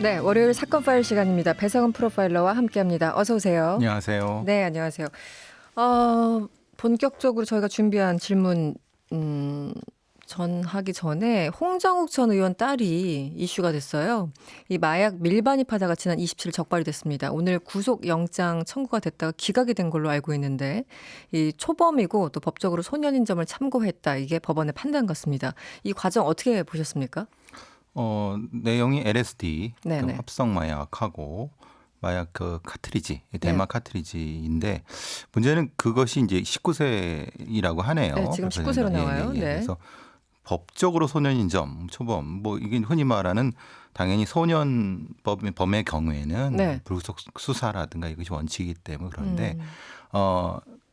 네, 월요일 사건 파일 시간입니다. 배상훈 프로파일러와 함께합니다. 어서 오세요. 안녕하세요. 네, 안녕하세요. 본격적으로 저희가 준비한 질문 전하기 전에 홍정욱 전 의원 딸이 이슈가 됐어요. 이 마약 밀반입하다가 지난 27일 적발이 됐습니다. 오늘 구속영장 청구가 됐다가 기각이 된 걸로 알고 있는데 이 초범이고 또 법적으로 소년인 점을 참고했다. 이게 법원의 판단 같습니다. 이 과정 어떻게 보셨습니까? 내용이 LSD 네네. 합성 마약하고 마약 카트리지, 대마 카트리지인데 문제는 그것이 이제 19세이라고 하네요. 네, 지금 19세로 나와요. 네. 그래서 법적으로 소년인 점, 초범, 뭐 이게 흔히 말하는 당연히 소년 범의 경우에는 네. 불구속 수사라든가 이것이 원칙이기 때문에 그런데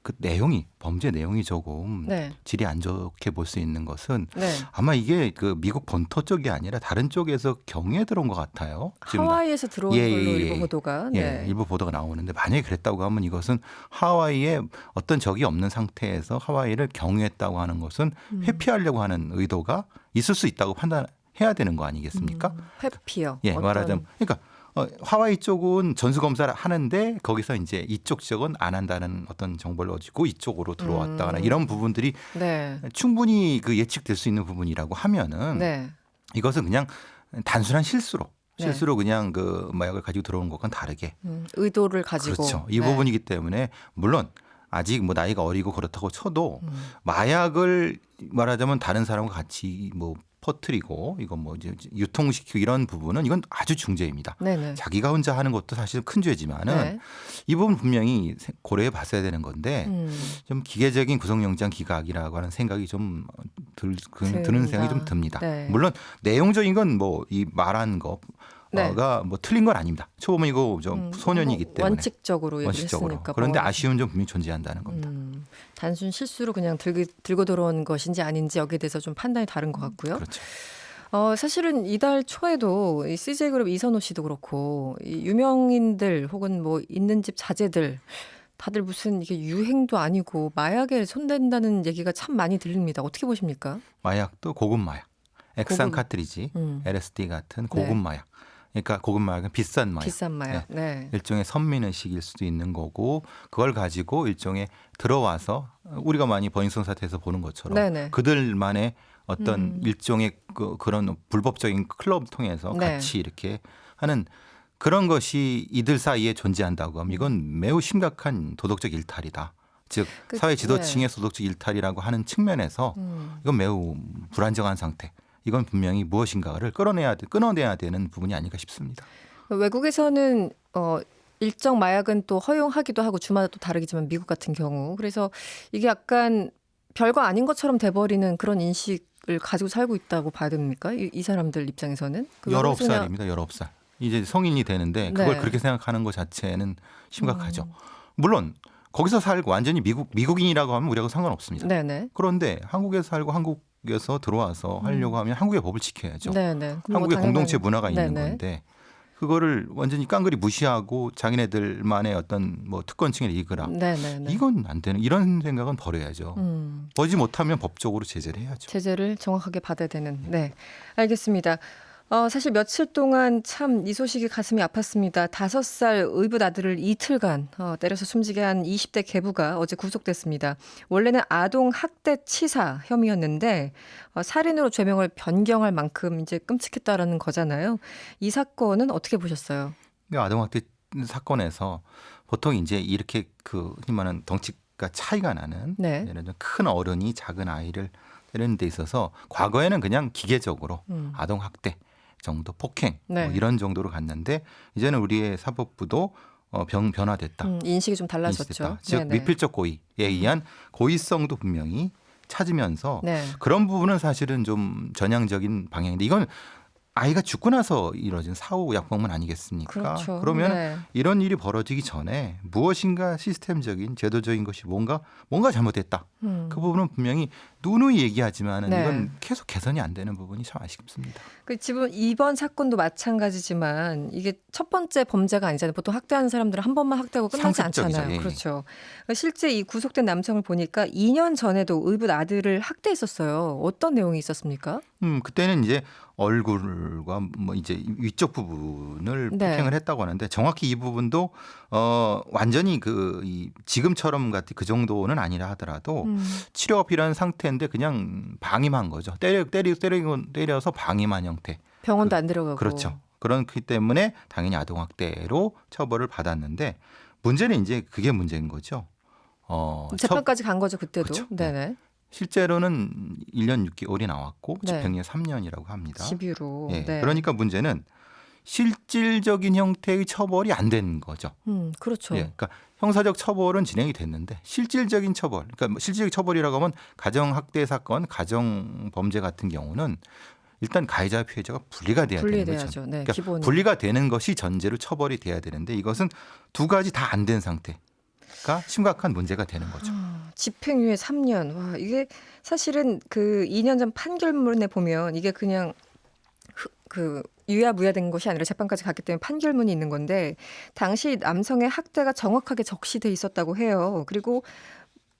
그 내용이 범죄 내용이 조금 네. 질이 안 좋게 볼 수 있는 것은 네. 아마 이게 그 미국 본토 쪽이 아니라 다른 쪽에서 경유에 들어온 것 같아요. 하와이에서 들어온 걸로 일부 보도가. 네. 일부 보도가 나오는데 만약에 그랬다고 하면 이것은 하와이에 어떤 적이 없는 상태에서 하와이를 경유했다고 하는 것은 회피하려고 하는 의도가 있을 수 있다고 판단해야 되는 거 아니겠습니까? 회피요. 예, 말하자면 그러니까 하와이 쪽은 전수 검사를 하는데 거기서 이제 이쪽 지역은 안 한다는 어떤 정보를 얻고 이쪽으로 들어왔다거나 이런 부분들이 네. 충분히 그 예측될 수 있는 부분이라고 하면은 네. 이것은 그냥 단순한 실수로 네. 그냥 그 마약을 가지고 들어오는 것과는 다르게 의도를 가지고. 그렇죠. 이 네. 부분이기 때문에 물론 아직 뭐 나이가 어리고 그렇다고 쳐도 마약을 말하자면 다른 사람과 같이 뭐 퍼뜨리고 이거 뭐 이제 유통시키고 이런 부분은 이건 아주 중죄입니다. 네네. 자기가 혼자 하는 것도 사실 큰 죄지만은 네. 이 부분 분명히 고려해 봤어야 되는 건데 음. 좀 기계적인 구속영장 기각이라고 하는 생각이 좀 드는 생각이 좀 듭니다. 네. 물론 내용적인 건 뭐 이 말한 거가 네. 뭐 틀린 건 아닙니다. 초범이고 좀 소년이기 뭐 때문에 원칙적으로 얘기를 했으니까. 그런데 법원에서. 아쉬운 점 분명히 존재한다는 겁니다. 단순 실수로 그냥 들고 들어온 것인지 아닌지 여기에 대해서 좀 판단이 다른 것 같고요. 그렇죠. 사실은 이달 초에도 이 CJ그룹 이선호 씨도 그렇고 이 유명인들 혹은 뭐 있는 집 자제들 다들 무슨 이게 유행도 아니고 마약에 손댄다는 얘기가 참 많이 들립니다. 어떻게 보십니까? 마약도 고급 마약, 액상 고급. 카트리지, LSD 같은 네. 고급 마약. 그러니까 고급 마약은 비싼 마약. 비싼 마약. 네. 일종의 선민의식일 수도 있는 거고 그걸 가지고 일종의 들어와서 우리가 많이 버닝썬 사태에서 보는 것처럼 네네. 그들만의 어떤 일종의 그런 불법적인 클럽 통해서 네. 같이 이렇게 하는 그런 것이 이들 사이에 존재한다고 하면 이건 매우 심각한 도덕적 일탈이다. 즉 사회 지도층의 도덕적 일탈이라고 하는 측면에서 이건 매우 불안정한 상태. 이건 분명히 무엇인가를 끊어내야 되는 부분이 아닐까 싶습니다. 외국에서는 일정 마약은 또 허용하기도 하고 주마다 또 다르겠지만 미국 같은 경우 그래서 이게 약간 별거 아닌 것처럼 돼버리는 그런 인식을 가지고 살고 있다고 봐야 됩니까? 이 사람들 입장에서는 19살입니다. 19살. 이제 성인이 되는데 그걸 네. 그렇게 생각하는 것 자체는 심각하죠. 물론 거기서 살고 완전히 미국인이라고 하면 우리하고 상관없습니다. 네네. 그런데 한국에서 살고 한국에서 들어와서 하려고 하면 한국의 법을 지켜야죠. 네네. 한국의 공동체 문화가 있는 네네. 건데 그거를 완전히 깡그리 무시하고 자기네들만의 어떤 뭐 특권층을 이끌어 네네네. 이건 안 되는 이런 생각은 버려야죠. 버리지 못하면 법적으로 제재를 해야죠. 제재를 정확하게 받아야 되는. 네, 알겠습니다. 사실 며칠 동안 참 이 소식이 가슴이 아팠습니다. 5살 의붓 아들을 이틀간 때려서 숨지게 한 20대 계부가 어제 구속됐습니다. 원래는 아동 학대 치사 혐의였는데 살인으로 죄명을 변경할 만큼 이제 끔찍했다라는 거잖아요. 이 사건은 어떻게 보셨어요? 아동학대 사건에서 보통 이제 이렇게 흔히 말하는 덩치가 차이가 나는 네. 예를 들어 큰 어른이 작은 아이를 때리는 데 있어서 과거에는 그냥 기계적으로 아동학대 정도 폭행 네. 뭐 이런 정도로 갔는데 이제는 우리의 사법부도 변화됐다. 인식이 좀 달라졌죠. 인식됐다. 즉 네네. 미필적 고의에 의한 고의성도 분명히 찾으면서 네. 그런 부분은 사실은 좀 전향적인 방향인데 이건 아이가 죽고 나서 이루어진 사후 약방문 아니겠습니까? 그렇죠. 그러면 네. 이런 일이 벌어지기 전에 무엇인가 시스템적인 제도적인 것이 뭔가 잘못됐다. 그 부분은 분명히 누누이 얘기하지만 네. 이건 계속 개선이 안 되는 부분이 참 아쉽습니다. 지금 이번 사건도 마찬가지지만 이게 첫 번째 범죄가 아니잖아요. 보통 학대하는 사람들은 한 번만 학대하고 끝나지 상습적이죠. 않잖아요. 예. 그렇죠. 실제 이 구속된 남성을 보니까 2년 전에도 의붓 아들을 학대했었어요. 어떤 내용이 있었습니까? 그때는 이제 얼굴과 뭐 이제 위쪽 부분을 네. 폭행을 했다고 하는데 정확히 이 부분도 완전히 이 지금처럼 같은 그 정도는 아니라 하더라도 치료가 필요한 상태인데 그냥 방임한 거죠. 때려서 방임한 형태. 병원도 안 들어가고. 그렇죠. 그렇기 때문에 당연히 아동학대로 처벌을 받았는데 문제는 이제 그게 문제인 거죠. 재판까지 간 거죠 그때도. 그렇죠. 네네. 실제로는 1년 6개월이 나왔고 네. 집행유예 3년이라고 합니다. 집유로. 예, 네. 그러니까 문제는 실질적인 형태의 처벌이 안 된 거죠. 그렇죠. 예, 그러니까 형사적 처벌은 진행이 됐는데 실질적인 처벌, 그러니까 뭐 실질적 처벌이라고 하면 가정학대 사건, 가정범죄 같은 경우는 일단 가해자와 피해자가 분리가 돼야 되는 거죠. 분리돼야죠. 네, 그러니까 기본. 분리가 되는 것이 전제로 처벌이 돼야 되는데 이것은 두 가지 다 안 된 상태가 심각한 문제가 되는 거죠. 집행유예 3년. 와, 이게 사실은 그 2년 전 판결문에 보면 이게 그냥 그 유야무야된 것이 아니라 재판까지 갔기 때문에 판결문이 있는 건데 당시 남성의 학대가 정확하게 적시돼 있었다고 해요. 그리고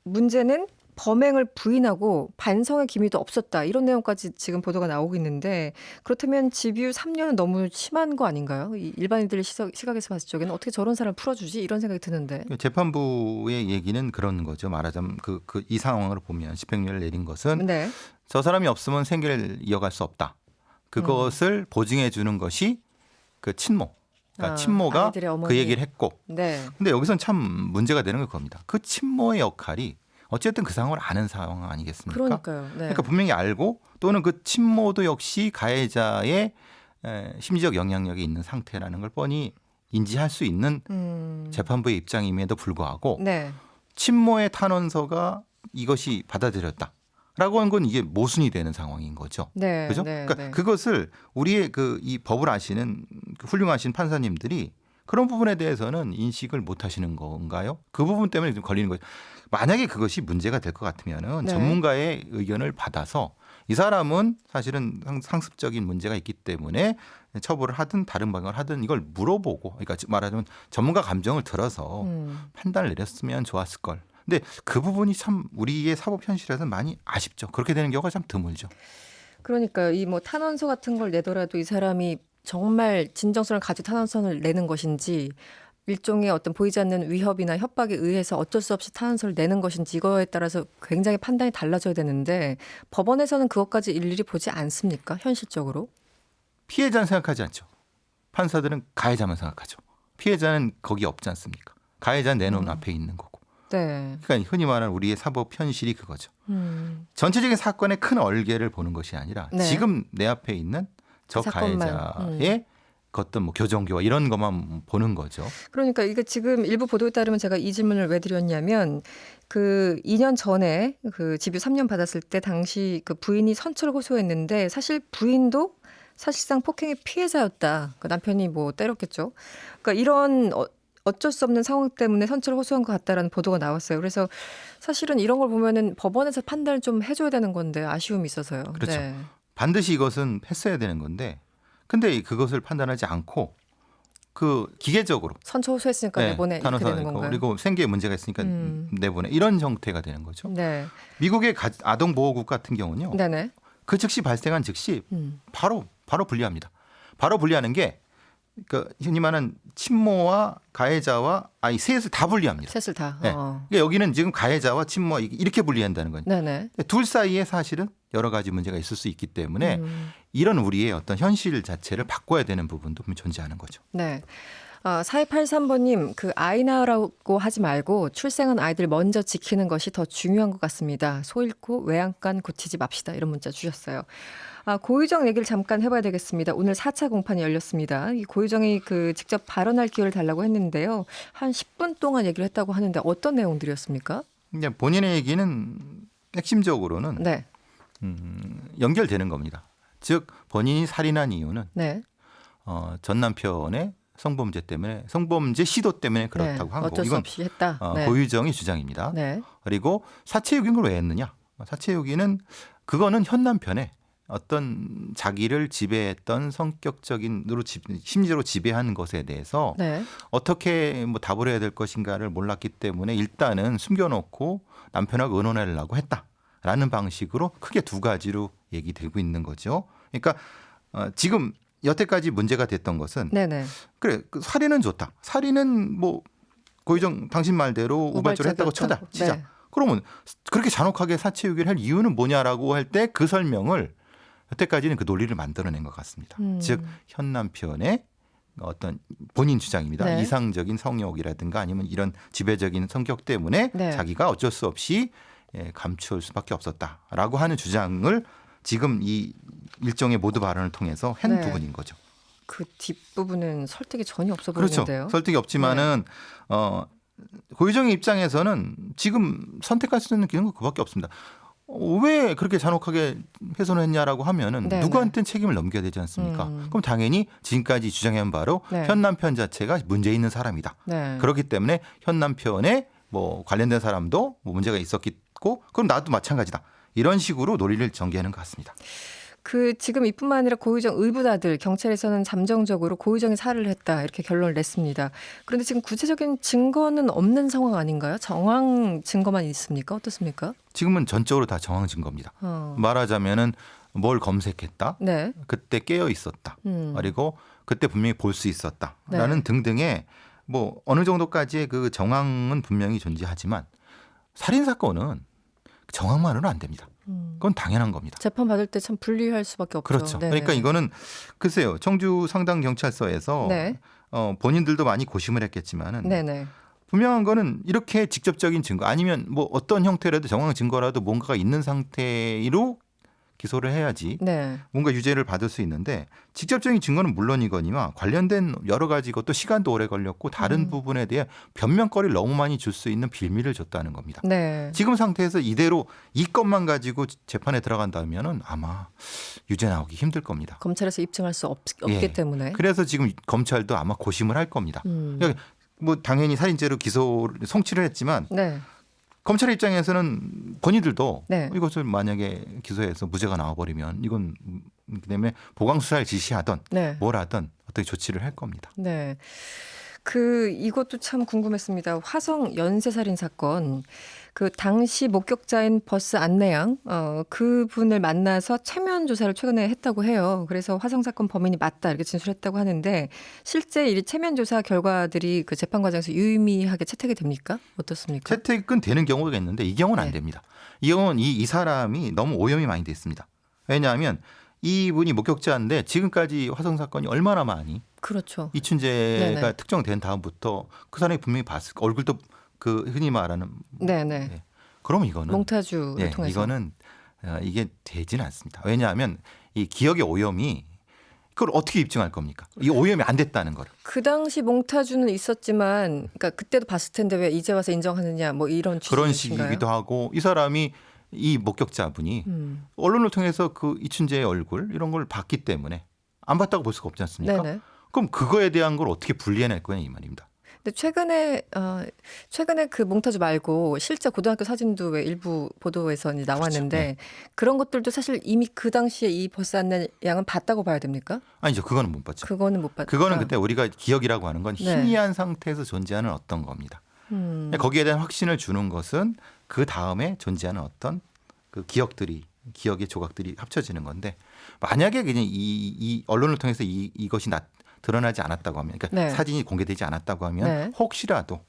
문제는 범행을 부인하고 반성의 기미도 없었다. 이런 내용까지 지금 보도가 나오고 있는데 그렇다면 집유 3년은 너무 심한 거 아닌가요? 일반인들의 시각에서 봤을 적에는 어떻게 저런 사람을 풀어주지? 이런 생각이 드는데. 재판부의 얘기는 그런 거죠. 말하자면 이 상황을 보면 집행유예를 내린 것은 네. 저 사람이 없으면 생계를 이어갈 수 없다. 그것을 보증해 주는 것이 그 친모. 그러니까 친모가 아이들의 어머니. 그 얘기를 했고. 네. 근데 여기서는 참 문제가 되는 건 그겁니다. 그 친모의 역할이 어쨌든 그 상황을 아는 상황 아니겠습니까? 그러니까요. 네. 그러니까 분명히 알고 또는 그 친모도 역시 가해자의 심리적 영향력이 있는 상태라는 걸 뻔히 인지할 수 있는 재판부의 입장임에도 불구하고 네. 친모의 탄원서가 이것이 받아들였다라고 하는 건 이게 모순이 되는 상황인 거죠. 네. 그죠? 네. 그러니까 네. 그것을 우리의 이 법을 아시는 훌륭하신 판사님들이 그런 부분에 대해서는 인식을 못 하시는 건가요? 그 부분 때문에 좀 걸리는 거죠. 만약에 그것이 문제가 될 것 같으면은 네. 전문가의 의견을 받아서 이 사람은 사실은 상습적인 문제가 있기 때문에 처벌을 하든 다른 방향을 하든 이걸 물어보고, 그러니까 말하자면 전문가 감정을 들어서 판단을 내렸으면 좋았을 걸. 근데 그 부분이 참 우리의 사법 현실에서는 많이 아쉽죠. 그렇게 되는 경우가 참 드물죠. 그러니까요. 이 뭐 탄원서 같은 걸 내더라도 이 사람이 정말 진정성을 가지고 탄원서를 내는 것인지 일종의 어떤 보이지 않는 위협이나 협박에 의해서 어쩔 수 없이 탄원서를 내는 것인지 이거에 따라서 굉장히 판단이 달라져야 되는데 법원에서는 그것까지 일일이 보지 않습니까? 현실적으로? 피해자는 생각하지 않죠. 판사들은 가해자만 생각하죠. 피해자는 거기 없지 않습니까? 가해자는 내 눈 앞에 있는 거고. 네. 그러니까 흔히 말하는 우리의 사법 현실이 그거죠. 전체적인 사건의 큰 얼개를 보는 것이 아니라 네. 지금 내 앞에 있는 저 그 사건만. 가해자의 어떤 뭐 교정교화 이런 것만 보는 거죠. 그러니까 이게 지금 일부 보도에 따르면 제가 이 질문을 왜 드렸냐면 그 2년 전에 그 집유 3년 받았을 때 당시 그 부인이 선처를 호소했는데 사실 부인도 사실상 폭행의 피해자였다. 그 남편이 뭐 때렸겠죠. 그러니까 이런 어쩔 수 없는 상황 때문에 선처를 호소한 것 같다라는 보도가 나왔어요. 그래서 사실은 이런 걸 보면은 법원에서 판단을 좀 해줘야 되는 건데 아쉬움이 있어서요. 그렇죠. 네. 반드시 이것은 했어야 되는 건데 근데 그것을 판단하지 않고 그 기계적으로 선처 호소했으니까 내보내 이렇게 탄원서 되는 건가요? 그리고 생계에 문제가 있으니까 내보내 이런 형태가 되는 거죠. 네. 미국의 아동보호국 같은 경우는요. 네네. 그 즉시 발생한 즉시 바로 분리합니다. 바로 분리하는 게 그러니까 흔히 말하는 친모와 가해자와 아이 셋을 다 분리합니다. 셋을 다. 네. 그러니까 여기는 지금 가해자와 친모 이렇게 분리한다는 거죠. 네네. 둘 사이에 사실은 여러 가지 문제가 있을 수 있기 때문에 이런 우리의 어떤 현실 자체를 바꿔야 되는 부분도 존재하는 거죠. 네. 4283번님, 그 아이 낳으라고 하지 말고 출생한 아이들 먼저 지키는 것이 더 중요한 것 같습니다. 소 잃고 외양간 고치지 맙시다. 이런 문자 주셨어요. 고유정 얘기를 잠깐 해봐야 되겠습니다. 오늘 4차 공판이 열렸습니다. 이 고유정이 그 직접 발언할 기회를 달라고 했는데요. 한 10분 동안 얘기를 했다고 하는데 어떤 내용들이었습니까? 이제 본인의 얘기는 핵심적으로는 네. 연결되는 겁니다. 즉 본인이 살인한 이유는 네. 전 남편의 성범죄 때문에 성범죄 시도 때문에 그렇다고 네. 한 거고 어쩔 수 이건 없이 했다. 네. 고유정의 주장입니다. 네. 그리고 사체유기는 왜 했느냐? 사체유기는 그거는 현 남편의 어떤 자기를 지배했던 성격적인으로 심리적으로 지배한 것에 대해서 네. 어떻게 뭐 답을 해야 될 것인가를 몰랐기 때문에 일단은 숨겨놓고 남편하고 의논하려고 했다라는 방식으로 크게 두 가지로 얘기되고 있는 거죠. 그러니까 지금 여태까지 문제가 됐던 것은 네네. 그래 그 살인은 좋다. 살인은 뭐 고유정 당신 말대로 우발적으로 했다고 치자. 네. 그러면 그렇게 잔혹하게 사체유기를 할 이유는 뭐냐라고 할 때 그 설명을 여태까지는 그 논리를 만들어낸 것 같습니다. 즉 현 남편의 어떤 본인 주장입니다. 네. 이상적인 성욕이라든가 아니면 이런 지배적인 성격 때문에 네. 자기가 어쩔 수 없이 감출 수밖에 없었다라고 하는 주장을 지금 이 일종의 모두 발언을 통해서 한 네. 부분인 거죠. 그 뒷부분은 설득이 전혀 없어 그렇죠. 보이는데요. 설득이 없지만은 고유정의 입장에서는 지금 선택할 수 있는 길은 그밖에 없습니다. 왜 그렇게 잔혹하게 훼손을 했냐라고 하면은 네네. 누구한테는 책임을 넘겨야 되지 않습니까? 그럼 당연히 지금까지 주장한 바로 네. 현 남편 자체가 문제 있는 사람이다. 네. 그렇기 때문에 현 남편의 뭐 관련된 사람도 뭐 문제가 있었고 그럼 나도 마찬가지다. 이런 식으로 논리를 전개하는 것 같습니다. 그 지금 이뿐만 아니라 고유정 의붓아들 경찰에서는 잠정적으로 고유정이 살해를 했다 이렇게 결론을 냈습니다. 그런데 지금 구체적인 증거는 없는 상황 아닌가요? 정황 증거만 있습니까? 어떻습니까? 지금은 전적으로 다 정황 증거입니다. 말하자면은 뭘 검색했다. 네. 그때 깨어 있었다. 그리고 그때 분명히 볼 수 있었다라는 네. 등등의 뭐 어느 정도까지의 그 정황은 분명히 존재하지만 살인 사건은 정황만으로는 안 됩니다. 그건 당연한 겁니다. 재판 받을 때 참 불리할 수밖에 없죠. 그렇죠. 네네. 그러니까 이거는 글쎄요. 청주 상당 경찰서에서 네. 본인들도 많이 고심을 했겠지만은 네네. 분명한 거는 이렇게 직접적인 증거 아니면 뭐 어떤 형태라도 정황 증거라도 뭔가가 있는 상태로 기소를 해야지 네. 뭔가 유죄를 받을 수 있는데 직접적인 증거는 물론이거니와 관련된 여러 가지 것도 시간도 오래 걸렸고 다른 부분에 대해 변명거리를 너무 많이 줄 수 있는 빌미를 줬다는 겁니다. 네. 지금 상태에서 이대로 이 것만 가지고 재판에 들어간다면은 아마 유죄 나오기 힘들 겁니다. 검찰에서 입증할 수 없기 예. 때문에. 그래서 지금 검찰도 아마 고심을 할 겁니다. 그러니까 뭐 당연히 살인죄로 기소를 송치를 했지만 네. 검찰 입장에서는 본인들도 네. 이것을 만약에 기소해서 무죄가 나와버리면 이건 그다음에 보강 수사를 지시하던 네. 뭘 하던 어떻게 조치를 할 겁니다. 네. 이것도 참 궁금했습니다. 화성 연쇄살인 사건. 그 당시 목격자인 버스 안내양 그분을 만나서 체면 조사를 최근에 했다고 해요. 그래서 화성 사건 범인이 맞다 이렇게 진술했다고 하는데 실제 이 체면 조사 결과들이 그 재판 과정에서 유의미하게 채택이 됩니까? 어떻습니까? 채택은 되는 경우가 있는데 이 경우는 안 네. 됩니다. 이 경우는 이 사람이 너무 오염이 많이 돼 있습니다. 왜냐하면 이분이 목격자인데 지금까지 화성 사건이 얼마나 많이 그렇죠. 이춘재가 네네. 특정된 다음부터 그 사람이 분명히 봤을 거 얼굴도 그 흔히 말하는 네네. 네. 그럼 이거는 몽타주를 통해서. 이거는 이게 되지는 않습니다. 왜냐하면 이 기억의 오염이 그걸 어떻게 입증할 겁니까? 이 오염이 안 됐다는 거를. 그 당시 몽타주는 있었지만, 그러니까 그때도 봤을 텐데 왜 이제 와서 인정하느냐, 뭐 이런 그런 취지인가요? 식이기도 하고 이 사람이 이 목격자분이 언론을 통해서 그 이춘재의 얼굴 이런 걸 봤기 때문에 안 봤다고 볼 수가 없지 않습니까? 네네. 그럼 그거에 대한 걸 어떻게 분리해낼 거냐 이 말입니다. 근데 최근에 그 몽타주 말고 실제 고등학교 사진도 왜 일부 보도에서 이제 나왔는데 그렇죠. 네. 그런 것들도 사실 이미 그 당시에 이 버스 안내 양은 봤다고 봐야 됩니까? 아니죠. 그거는 못 봤죠. 그거는 못 봤다. 그거는 그때 우리가 기억이라고 하는 건 네. 희미한 상태에서 존재하는 어떤 겁니다. 거기에 대한 확신을 주는 것은 그 다음에 존재하는 어떤 그 기억의 조각들이 합쳐지는 건데 만약에 그냥 이 언론을 통해서 이것이 드러나지 않았다고 하면 그러니까 네. 사진이 공개되지 않았다고 하면 네. 혹시라도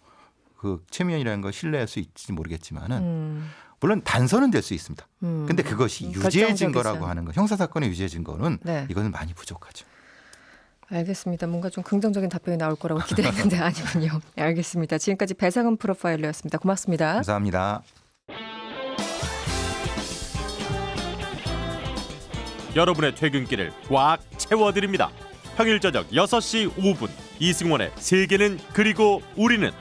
그 체면이라는 걸 신뢰할 수 있을지 모르겠지만은 물론 단서는 될 수 있습니다. 근데 그것이 유죄의 증거라고 하는 거 형사 사건의 유죄의 증거는 네. 이거는 많이 부족하죠. 알겠습니다. 뭔가 좀 긍정적인 답변이 나올 거라고 기대했는데 아니군요. 네, 알겠습니다. 지금까지 배상훈 프로파일러였습니다. 고맙습니다. 감사합니다. 여러분의 퇴근길을 꽉 채워드립니다. 평일 저녁 6시 5분 이승원의 세계는 그리고 우리는